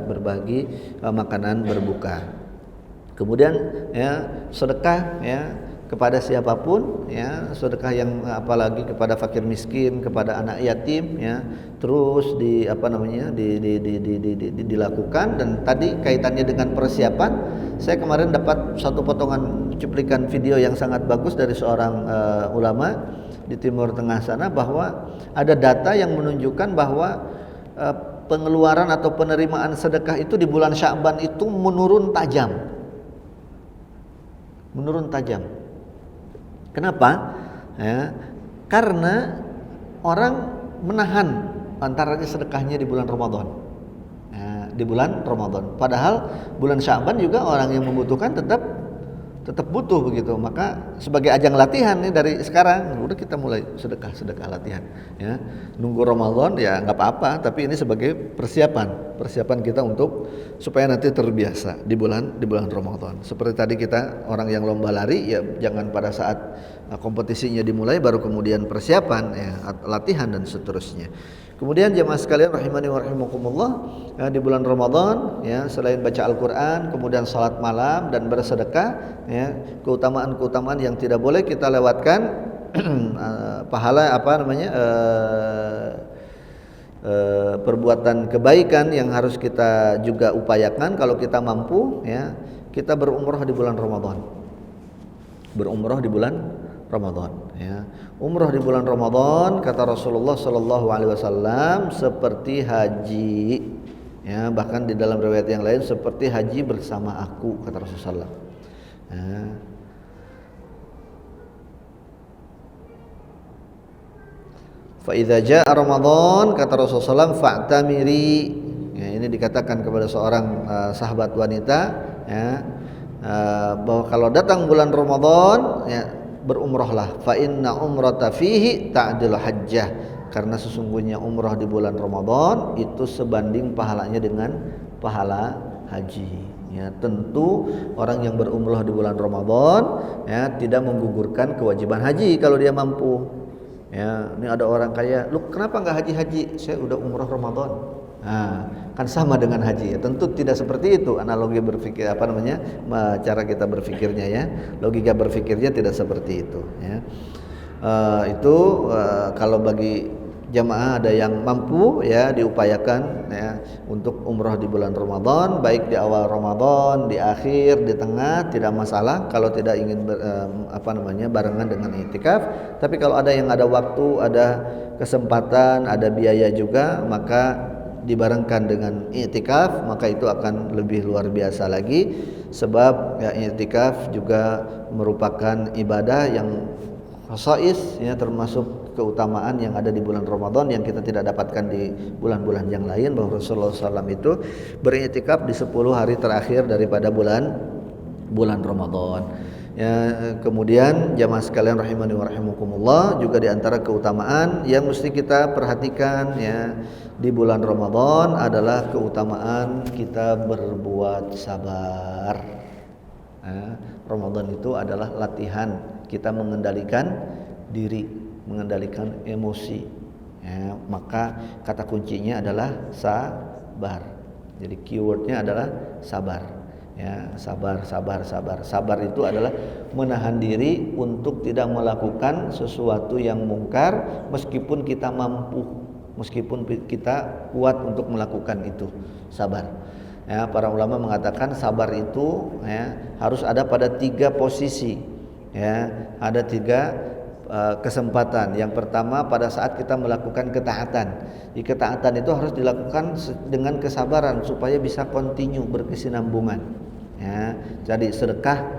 S1: berbagi makanan berbuka. Kemudian ya sedekah ya kepada siapapun, ya sedekah yang apalagi kepada fakir miskin, kepada anak yatim, ya terus dilakukan. Dan tadi kaitannya dengan persiapan, saya kemarin dapat satu potongan cuplikan video yang sangat bagus dari seorang ulama di Timur Tengah sana, bahwa ada data yang menunjukkan bahwa pengeluaran atau penerimaan sedekah itu di bulan Sya'ban itu menurun tajam. Kenapa? Ya, karena orang menahan antaranya sedekahnya di bulan Ramadan. Ya, di bulan Ramadan. Padahal bulan Sya'ban juga orang yang membutuhkan tetap tetap butuh begitu. Maka sebagai ajang latihan nih dari sekarang, udah kita mulai sedekah latihan ya. Nunggu Ramadan ya nggak apa-apa, tapi ini sebagai persiapan kita untuk supaya nanti terbiasa di bulan Ramadan. Seperti tadi kita orang yang lomba lari ya, jangan pada saat kompetisinya dimulai baru kemudian persiapan ya, latihan dan seterusnya. Kemudian jemaah sekalian rahimani wa rahimakumullah, ya, di bulan Ramadan ya, selain baca Al-Qur'an, kemudian salat malam dan bersedekah ya, keutamaan-keutamaan yang tidak boleh kita lewatkan. Pahala perbuatan kebaikan yang harus kita juga upayakan kalau kita mampu ya, kita berumrah di bulan Ramadan. Berumrah di bulan Ramadan ya. Umrah di bulan Ramadan kata Rasulullah sallallahu alaihi wasallam seperti haji ya, bahkan di dalam riwayat yang lain seperti haji bersama aku kata Rasulullah ya. Fa idza jaa Ramadan kata Rasulullah fa'tamiri ya, ini dikatakan kepada seorang sahabat wanita ya, bahwa kalau datang bulan Ramadan ya, berumrahlah, fa inna umrata fihi ta'dilu hajjah, karena sesungguhnya umrah di bulan Ramadan itu sebanding pahalanya dengan pahala haji ya. Tentu orang yang berumrah di bulan Ramadan ya tidak menggugurkan kewajiban haji kalau dia mampu ya. Ini ada orang kaya, lu kenapa nggak haji? Saya udah umrah Ramadan. Nah, kan sama dengan haji ya. Tentu tidak seperti itu analogi berpikir cara kita berpikirnya ya. Logika berpikirnya tidak seperti itu ya. Kalau bagi jamaah ada yang mampu ya, diupayakan ya untuk umrah di bulan Ramadan, baik di awal Ramadan, di akhir, di tengah, tidak masalah kalau tidak ingin barengan dengan i'tikaf. Tapi kalau ada yang ada waktu, ada kesempatan, ada biaya juga, maka dibarengkan dengan i'tikaf, maka itu akan lebih luar biasa lagi, sebab ya i'tikaf juga merupakan ibadah yang khasais ya, termasuk keutamaan yang ada di bulan Ramadan yang kita tidak dapatkan di bulan-bulan yang lain, bahwa Rasulullah SAW itu beriktikaf di 10 hari terakhir daripada bulan Ramadan ya. Kemudian jamaah sekalian rahimani wa rahimakumullah, juga di antara keutamaan yang mesti kita perhatikan ya di bulan Ramadan adalah keutamaan kita berbuat sabar ya. Ramadan itu adalah latihan kita mengendalikan diri, mengendalikan emosi ya. Maka kata kuncinya adalah sabar. Jadi keywordnya adalah sabar ya. Sabar itu adalah menahan diri untuk tidak melakukan sesuatu yang mungkar meskipun kita mampu, meskipun kita kuat untuk melakukan itu. Sabar ya, para ulama mengatakan sabar itu ya harus ada pada 3 posisi ya. Ada 3 kesempatan. Yang pertama pada saat kita melakukan ketaatan. Di ketaatan itu harus dilakukan dengan kesabaran supaya bisa continue, berkesinambungan ya. Jadi sedekah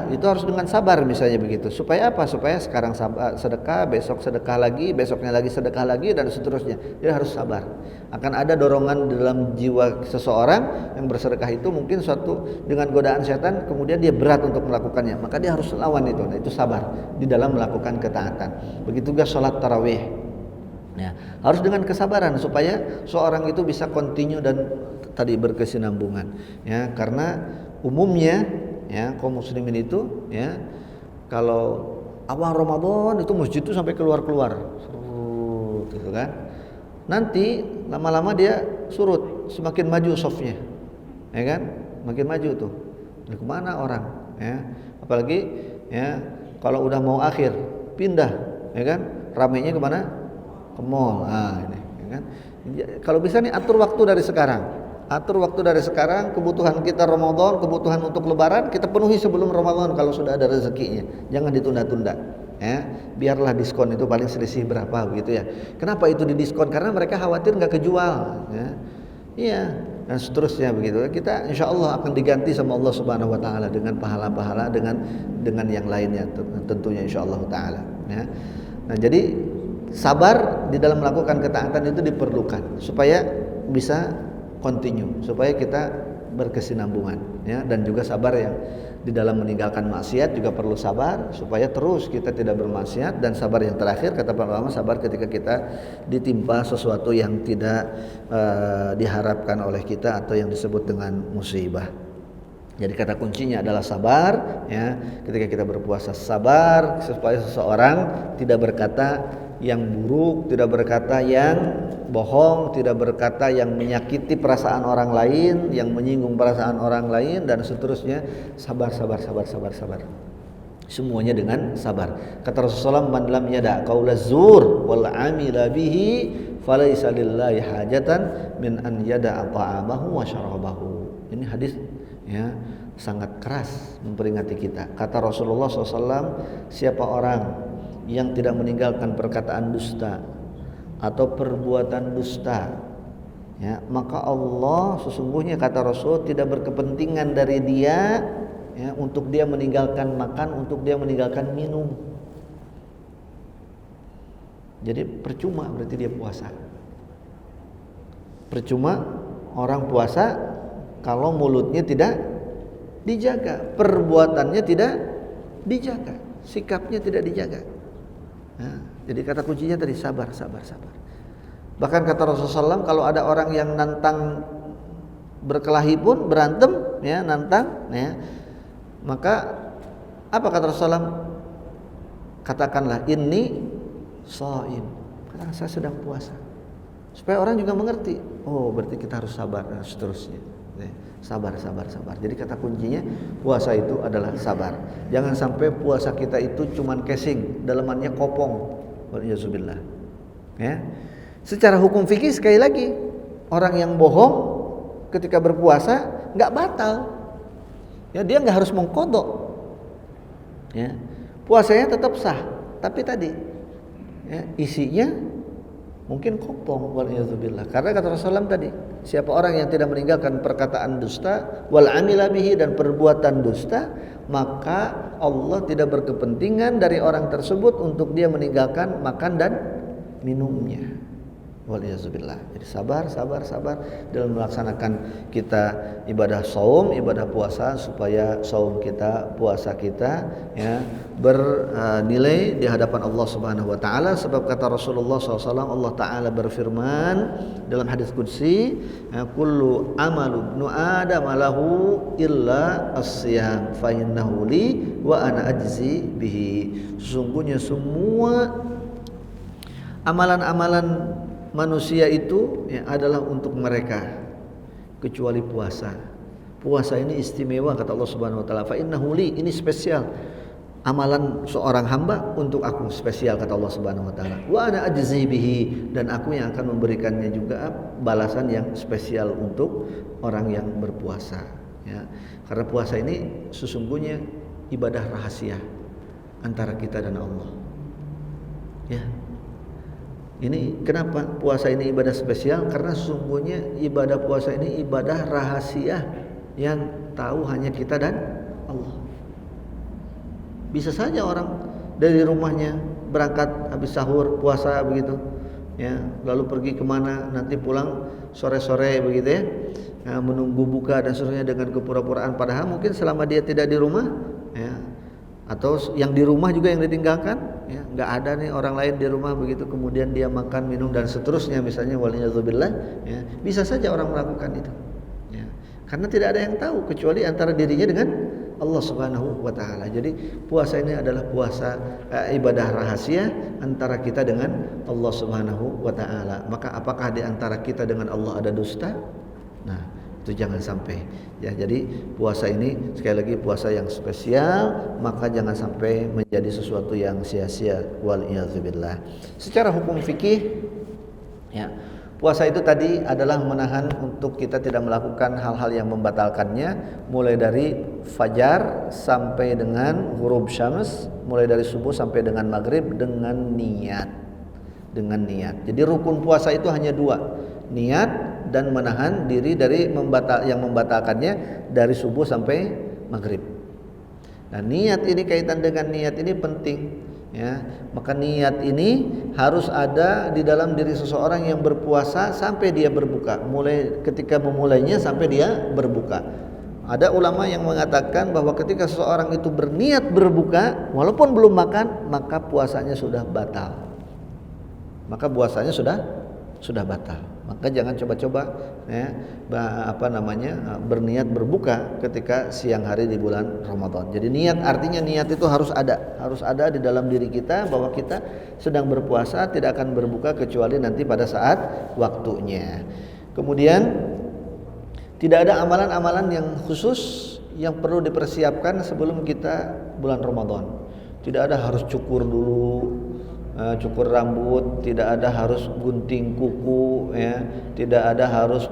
S1: itu harus dengan sabar misalnya begitu. Supaya apa? Supaya sekarang sedekah, besok sedekah lagi, besoknya lagi sedekah lagi, dan seterusnya. Dia harus sabar. Akan ada dorongan dalam jiwa seseorang yang bersedekah itu mungkin suatu dengan godaan setan, kemudian dia berat untuk melakukannya, maka dia harus lawan itu. Nah, itu sabar di dalam melakukan ketaatan. Begitu juga sholat tarawih ya, harus dengan kesabaran supaya seorang itu bisa continue dan tadi berkesinambungan ya. Karena umumnya ya kaum muslimin itu ya, kalau awal Ramadan itu masjid itu sampai keluar gitu kan. Nanti lama-lama dia surut, semakin maju softnya ya kan, makin maju tuh. Ini kemana orang ya, apalagi ya kalau udah mau akhir pindah ya kan, ramainya kemana? Ke mall. Nah ini ya kan. Kalau bisa nih atur waktu dari sekarang, kebutuhan kita Ramadan, kebutuhan untuk lebaran kita penuhi sebelum Ramadan kalau sudah ada rezekinya. Jangan ditunda-tunda ya. Biarlah diskon itu paling selisih berapa gitu ya. Kenapa itu didiskon? Karena mereka khawatir nggak kejual ya. Iya, dan seterusnya begitu. Kita insya Allah akan diganti sama Allah Subhanahu Wa Taala dengan pahala-pahala dengan yang lainnya tentunya insya Allah Taala ya. Nah jadi sabar di dalam melakukan ketaatan itu diperlukan supaya bisa continue, supaya kita berkesinambungan ya, dan juga sabar yang di dalam meninggalkan maksiat juga perlu sabar supaya terus kita tidak bermaksiat. Dan sabar yang terakhir kata para ulama, sabar ketika kita ditimpa sesuatu yang tidak diharapkan oleh kita atau yang disebut dengan musibah. Jadi kata kuncinya adalah sabar, ya. Ketika kita berpuasa, sabar supaya seseorang tidak berkata yang buruk, tidak berkata yang bohong, tidak berkata yang menyakiti perasaan orang lain, yang menyinggung perasaan orang lain, dan seterusnya. Sabar. Semuanya dengan sabar. Kata Rasulullah, man lam yada qaula zur wal amila bihi falaisa lillahi hajatan min an yada ta'amahu wa syarabahu. Ini hadis, ya, sangat keras memperingati kita. Kata Rasulullah SAW, siapa orang yang tidak meninggalkan perkataan dusta atau perbuatan dusta, ya, maka Allah sesungguhnya kata Rasul tidak berkepentingan dari dia, ya, untuk dia meninggalkan makan, untuk dia meninggalkan minum. Jadi percuma berarti dia puasa. Percuma orang puasa kalau mulutnya tidak dijaga, perbuatannya tidak dijaga, sikapnya tidak dijaga. Nah, jadi kata kuncinya tadi sabar. Bahkan kata Rasulullah SAW, kalau ada orang yang nantang berkelahi pun, berantem, ya, nantang, ya, maka apa kata Rasulullah SAW? Katakanlah inni shaim, katakan saya sedang puasa, supaya orang juga mengerti. Oh, berarti kita harus sabar dan seterusnya. Sabar. Jadi kata kuncinya puasa itu adalah sabar. Jangan sampai puasa kita itu cuman casing, dalamannya kopong. Waliyahzubillah. Ya. Secara hukum fikih sekali lagi, orang yang bohong ketika berpuasa nggak batal. Ya, dia nggak harus mengqadha. Ya. Puasanya tetap sah, tapi tadi, ya, isinya mungkin kopong, waliyahzubillah. Karena kata Rasulullah tadi, siapa orang yang tidak meninggalkan perkataan dusta wal amila bihi, dan perbuatan dusta, maka Allah tidak berkepentingan dari orang tersebut untuk dia meninggalkan makan dan minumnya. Waliyahzubillah. Jadi sabar dalam melaksanakan kita ibadah saum, ibadah puasa, supaya saum kita, puasa kita, ya, bernilai di hadapan Allah Subhanahu wa taala. Sebab kata Rasulullah SAW, Allah taala berfirman dalam hadis qudsi, kullu amalu ibnu adam lahu illa as-siyam fa innahu li wa ana ajzi bihi. Sesungguhnya semua amalan-amalan manusia itu, ya, adalah untuk mereka kecuali puasa. Puasa ini istimewa kata Allah Subhanahu wa taala. Fa innahu li, ini spesial. Amalan seorang hamba untuk aku spesial kata Allah Subhanahu wa taala. Wa ana ajzi bihi, dan aku yang akan memberikannya juga balasan yang spesial untuk orang yang berpuasa, ya. Karena puasa ini sesungguhnya ibadah rahasia antara kita dan Allah. Ya. Ini kenapa puasa ini ibadah spesial? Karena sesungguhnya ibadah puasa ini ibadah rahasia yang tahu hanya kita dan Allah. Bisa saja orang dari rumahnya berangkat habis sahur puasa begitu, ya, lalu pergi kemana, nanti pulang sore-sore begitu, ya, menunggu buka dan seterusnya dengan kepura-puraan, padahal mungkin selama dia tidak di rumah, ya, atau yang di rumah juga yang ditinggalkan, ya, nggak ada nih orang lain di rumah begitu, kemudian dia makan, minum dan seterusnya misalnya, waliyadzubillah, ya, bisa saja orang melakukan itu, ya, karena tidak ada yang tahu kecuali antara dirinya dengan Allah Subhanahu wa taala. Jadi puasa ini adalah puasa ibadah rahasia antara kita dengan Allah Subhanahu wa taala. Maka apakah di antara kita dengan Allah ada dusta? Nah, itu jangan sampai, ya. Jadi puasa ini sekali lagi puasa yang spesial, maka jangan sampai menjadi sesuatu yang sia-sia, wal iyadzubillah. Secara hukum fikih, ya, puasa itu tadi adalah menahan untuk kita tidak melakukan hal-hal yang membatalkannya, mulai dari fajar sampai dengan ghurub syams, mulai dari subuh sampai dengan maghrib dengan niat. Jadi rukun puasa itu hanya dua, niat dan menahan diri dari yang membatalkannya dari subuh sampai maghrib. Nah, niat ini, kaitan dengan niat ini penting, ya. Maka niat ini harus ada di dalam diri seseorang yang berpuasa sampai dia berbuka, mulai ketika memulainya sampai dia berbuka. Ada ulama yang mengatakan bahwa ketika seseorang itu berniat berbuka walaupun belum makan, maka puasanya sudah batal. Maka puasanya sudah batal. Maka jangan coba-coba ya, berniat berbuka ketika siang hari di bulan Ramadan. Jadi niat, artinya niat itu harus ada di dalam diri kita bahwa kita sedang berpuasa, tidak akan berbuka kecuali nanti pada saat waktunya. Kemudian tidak ada amalan-amalan yang khusus yang perlu dipersiapkan sebelum kita bulan Ramadan. Tidak ada harus cukur dulu, cukur rambut, tidak ada harus gunting kuku, ya, tidak ada harus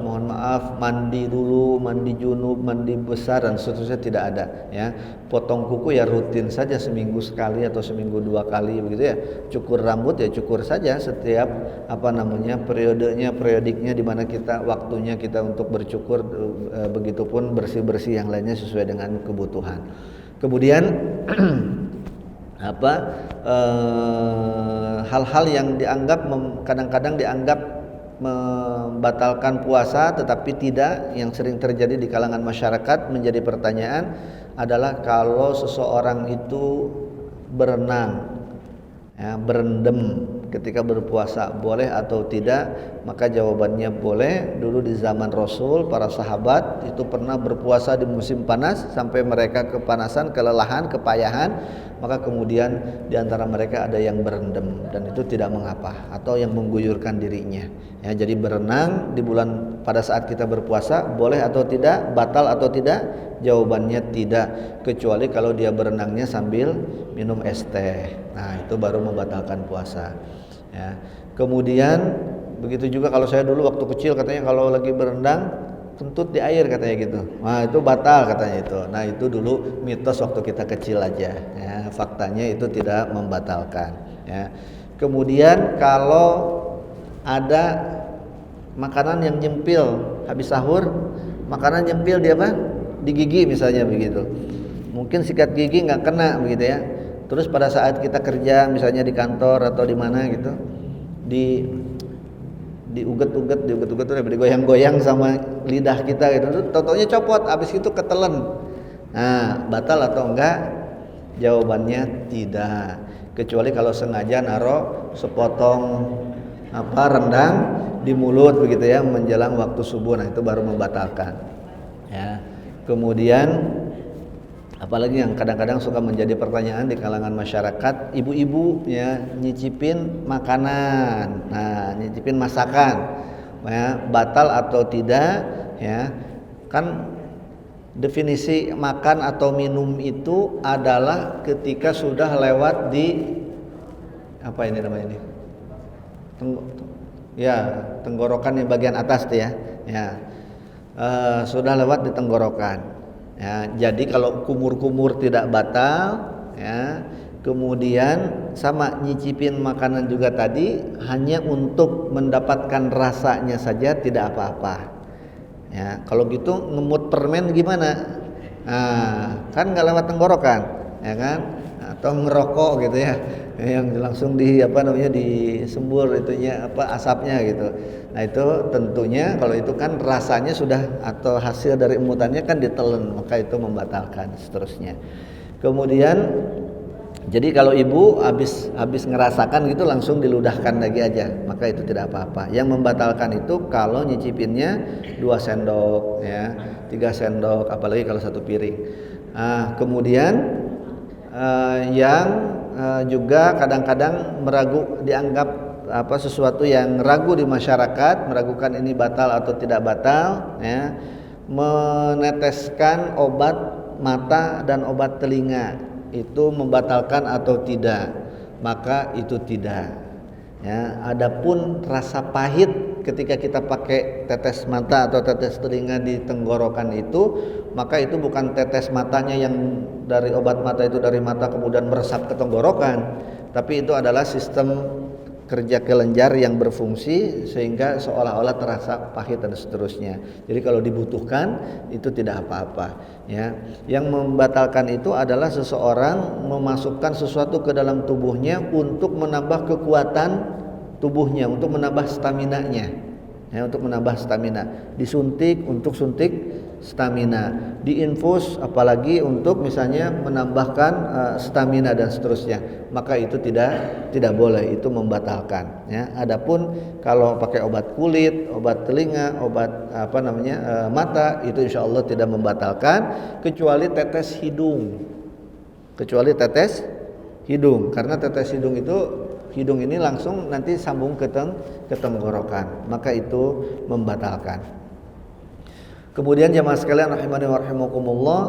S1: mandi dulu, mandi junub, mandi besar dan seterusnya, tidak ada, ya. Potong kuku ya rutin saja seminggu sekali atau seminggu 2 kali begitu ya. Cukur rambut ya cukur saja setiap periodiknya di mana kita waktunya kita untuk bercukur, begitupun bersih-bersih yang lainnya sesuai dengan kebutuhan. Kemudian hal-hal yang kadang-kadang dianggap membatalkan puasa tetapi tidak, yang sering terjadi di kalangan masyarakat menjadi pertanyaan adalah kalau seseorang itu berenang, ya, berendam ketika berpuasa boleh atau tidak? Maka jawabannya boleh. Dulu di zaman Rasul, para sahabat itu pernah berpuasa di musim panas sampai mereka kepanasan, kelelahan, kepayahan, maka kemudian di antara mereka ada yang berendam dan itu tidak mengapa, atau yang mengguyurkan dirinya. Ya, jadi berenang di bulan pada saat kita berpuasa boleh atau tidak, batal atau tidak? Jawabannya tidak, kecuali kalau dia berenangnya sambil minum es teh. Nah, itu baru membatalkan puasa. Ya. Kemudian begitu juga kalau saya dulu waktu kecil katanya kalau lagi berendang kentut di air katanya gitu. Nah, itu batal katanya itu. Nah, itu dulu mitos waktu kita kecil aja. Ya, faktanya itu tidak membatalkan. Ya. Kemudian kalau ada makanan yang nyempil habis sahur, makanan nyempil di apa? Di gigi misalnya begitu. Mungkin sikat gigi nggak kena begitu ya. Terus pada saat kita kerja misalnya di kantor atau di mana gitu, diuget-uget digoyang-goyang sama lidah kita gitu, totonya copot, habis itu ketelen. Nah, batal atau enggak? Jawabannya tidak, kecuali kalau sengaja naruh sepotong rendang di mulut begitu ya menjelang waktu subuh. Nah, itu baru membatalkan. Ya. Kemudian apalagi yang kadang-kadang suka menjadi pertanyaan di kalangan masyarakat, ibu-ibu ya nyicipin makanan, nah nyicipin masakan, ya, batal atau tidak? Ya, kan definisi makan atau minum itu adalah ketika sudah lewat di apa ini namanya ini? Tenggorokan yang bagian atas tuh ya. Sudah lewat di tenggorokan. Ya, jadi kalau kumur-kumur tidak batal, ya. Kemudian sama nyicipin makanan juga tadi hanya untuk mendapatkan rasanya saja, tidak apa-apa. Ya, kalau gitu ngemut permen gimana? Nah, kan nggak lewat tenggorokan, ya kan? Atau ngerokok gitu ya, yang langsung disembur itunya asapnya gitu. Nah, itu tentunya kalau itu kan rasanya sudah atau hasil dari emutannya kan ditelen, maka itu membatalkan seterusnya. Kemudian jadi kalau ibu habis ngerasakan gitu langsung diludahkan lagi aja, maka itu tidak apa-apa. Yang membatalkan itu kalau nyicipinnya 2 sendok ya, 3 sendok, apalagi kalau 1 piring. Nah, kemudian yang juga kadang-kadang dianggap sesuatu yang ragu di masyarakat, meragukan ini batal atau tidak batal, ya, meneteskan obat mata dan obat telinga itu membatalkan atau tidak? Maka itu tidak. Ya, adapun rasa pahit ketika kita pakai tetes mata atau tetes telinga di tenggorokan itu, maka itu bukan tetes matanya yang dari obat mata itu dari mata kemudian meresap ke tenggorokan, tapi itu adalah sistem kerja kelenjar yang berfungsi sehingga seolah-olah terasa pahit dan seterusnya. Jadi kalau dibutuhkan itu tidak apa-apa, ya. Yang membatalkan itu adalah seseorang memasukkan sesuatu ke dalam tubuhnya untuk menambah kekuatan tubuhnya, untuk menambah stamina-nya. Ya, untuk menambah stamina. Disuntik untuk suntik stamina, diinfus apalagi untuk misalnya menambahkan stamina dan seterusnya, maka itu tidak boleh, itu membatalkan ya. Adapun kalau pakai obat kulit, obat telinga, obat mata, itu insya Allah tidak membatalkan kecuali tetes hidung. Karena tetes hidung itu, hidung ini langsung nanti sambung ke tenggorokan, maka itu membatalkan. Kemudian jemaah sekalian rahimani wa rahimakumullah,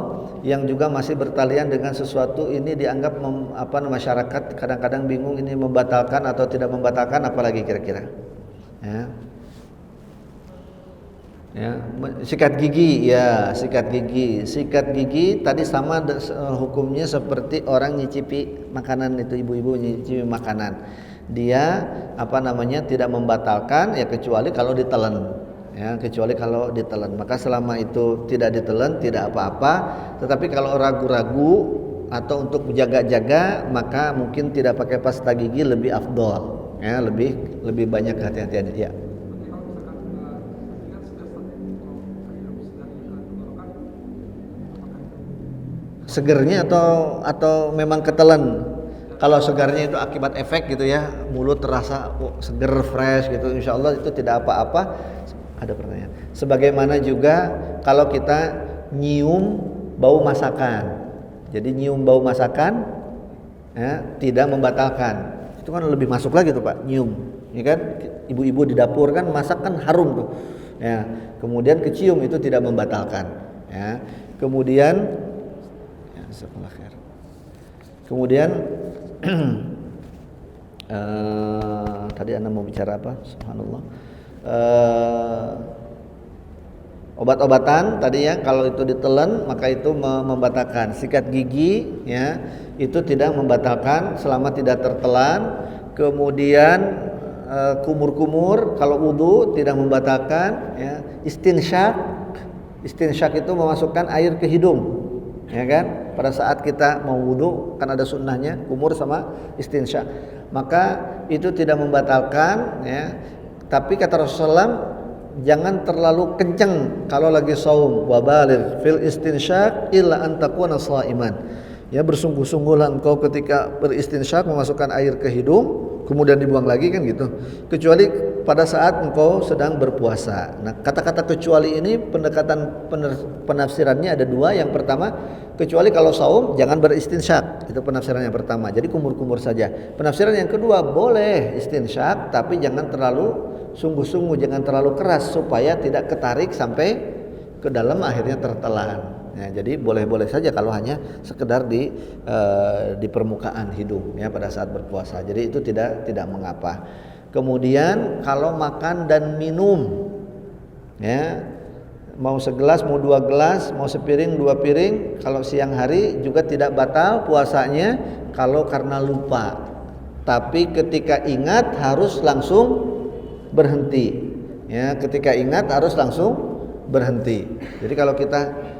S1: yang juga masih bertalian dengan sesuatu ini dianggap masyarakat kadang-kadang bingung ini membatalkan atau tidak membatalkan, apalagi kira-kira sikat gigi. Sikat gigi tadi sama hukumnya seperti orang nyicipi makanan, itu ibu-ibu nyicipi makanan, dia tidak membatalkan ya kecuali kalau ditelan. Maka selama itu tidak ditelan tidak apa-apa. Tetapi kalau ragu-ragu atau untuk jaga-jaga, maka mungkin tidak pakai pasta gigi lebih afdol ya, lebih banyak hati-hatian ya. Segernya atau memang ketelan? Kalau segarnya itu akibat efek gitu ya, mulut terasa seger, fresh gitu, insya Allah itu tidak apa-apa. Ada pertanyaan. Sebagaimana juga kalau kita nyium bau masakan. Jadi nyium bau masakan ya, tidak membatalkan. Itu kan lebih masuk lagi tuh Pak, nyium. Ya kan? Ibu-ibu di dapur kan masak kan harum tuh. Ya, kemudian kecium itu tidak membatalkan. Ya. Kemudian tadi Anda mau bicara apa? Subhanallah. Obat-obatan tadi ya, kalau itu ditelan maka itu membatalkan. Sikat gigi ya, itu tidak membatalkan selama tidak tertelan. Kemudian kumur-kumur kalau wudu tidak membatalkan ya. Istinsyak itu memasukkan air ke hidung ya kan, pada saat kita mau wudu kan ada sunnahnya kumur sama istinsyak, maka itu tidak membatalkan ya. Tapi kata Rasulullah, jangan terlalu kenceng kalau lagi saum. Wa baligh fil istinsyak illa an takuna shaiman. Ya, bersungguh-sungguhlah engkau ketika beristinsyak memasukkan air ke hidung kemudian dibuang lagi kan gitu. Kecuali pada saat engkau sedang berpuasa. Nah, kata-kata kecuali ini pendekatan penafsirannya ada dua. Yang pertama, kecuali kalau saum jangan beristinsyak. Itu penafsiran yang pertama. Jadi kumur-kumur saja. Penafsiran yang kedua, boleh istinsyak tapi jangan terlalu sungguh-sungguh, jangan terlalu keras supaya tidak ketarik sampai ke dalam akhirnya tertelan. Ya, jadi boleh-boleh saja kalau hanya sekedar di permukaan hidung ya pada saat berpuasa. Jadi itu tidak mengapa. Kemudian kalau makan dan minum ya, mau segelas, mau 2 gelas, mau sepiring, 2 piring, kalau siang hari juga tidak batal puasanya kalau karena lupa. Tapi ketika ingat harus langsung berhenti. Ya, ketika ingat harus langsung berhenti. Jadi kalau kita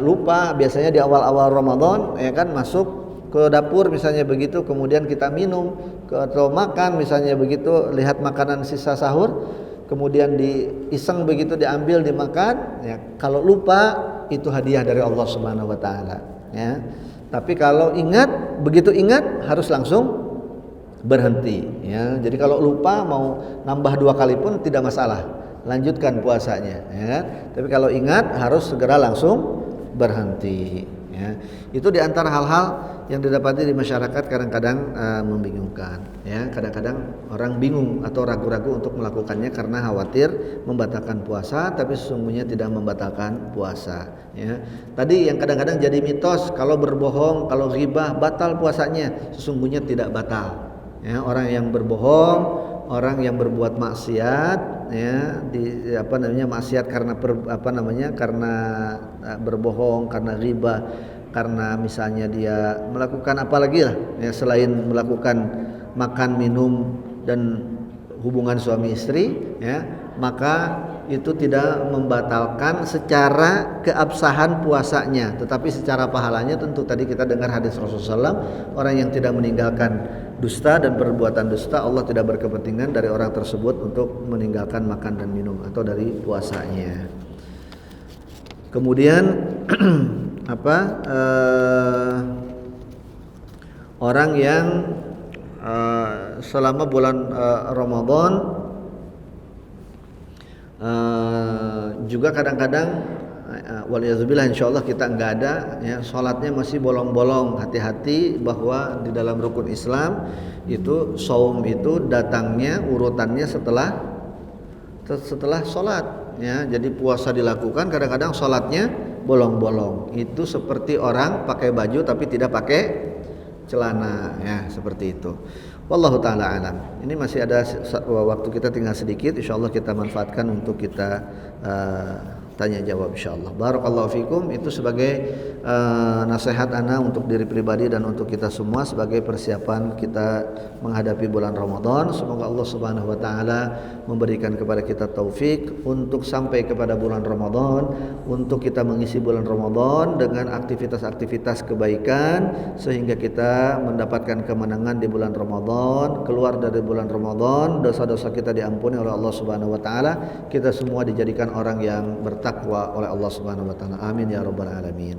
S1: lupa, biasanya di awal-awal Ramadan ya kan, masuk ke dapur misalnya begitu, kemudian kita minum atau makan misalnya begitu, lihat makanan sisa sahur, kemudian diiseng begitu diambil dimakan ya, kalau lupa itu hadiah dari Allah Subhanahu wa taala ya. Tapi kalau ingat, begitu ingat harus langsung berhenti ya. Jadi kalau lupa mau nambah 2 kali pun tidak masalah, lanjutkan puasanya ya. Tapi kalau ingat harus segera langsung berhenti ya. Itu diantara hal-hal yang didapati di masyarakat kadang-kadang membingungkan ya. Kadang-kadang orang bingung atau ragu-ragu untuk melakukannya karena khawatir membatalkan puasa, tapi sesungguhnya tidak membatalkan puasa ya. Tadi yang kadang-kadang jadi mitos, kalau berbohong, kalau ghibah batal puasanya, sesungguhnya tidak batal ya. Orang yang berbohong, orang yang berbuat maksiat ya, maksiat karena karena berbohong, karena ghibah, karena misalnya dia melakukan apalagi lah ya, selain melakukan makan, minum dan hubungan suami istri ya, maka itu tidak membatalkan secara keabsahan puasanya, tetapi secara pahalanya tentu tadi kita dengar hadis Rasulullah SAW, orang yang tidak meninggalkan dusta dan perbuatan dusta, Allah tidak berkepentingan dari orang tersebut untuk meninggalkan makan dan minum atau dari puasanya. Kemudian orang yang selama bulan Ramadan juga kadang-kadang waliyadzubillah insyaallah kita enggak ada ya, salatnya masih bolong-bolong. Hati-hati bahwa di dalam rukun Islam itu saum itu datangnya urutannya setelah salat ya. Jadi puasa dilakukan kadang-kadang salatnya bolong-bolong. Itu seperti orang pakai baju tapi tidak pakai celana ya, seperti itu. Wallahu taala alam. Ini masih ada waktu kita tinggal sedikit, insyaallah kita manfaatkan untuk kita tanya jawab insyaallah. Barakallahu fikum. Itu sebagai nasihat ana untuk diri pribadi dan untuk kita semua sebagai persiapan kita menghadapi bulan Ramadan. Semoga Allah Subhanahu wa taala memberikan kepada kita taufik untuk sampai kepada bulan Ramadan, untuk kita mengisi bulan Ramadan dengan aktivitas-aktivitas kebaikan sehingga kita mendapatkan kemenangan di bulan Ramadan, keluar dari bulan Ramadan, dosa-dosa kita diampuni oleh Allah Subhanahu wa taala, kita semua dijadikan orang yang bertakwa oleh Allah Subhanahu wa taala. Amin ya rabbal alamin.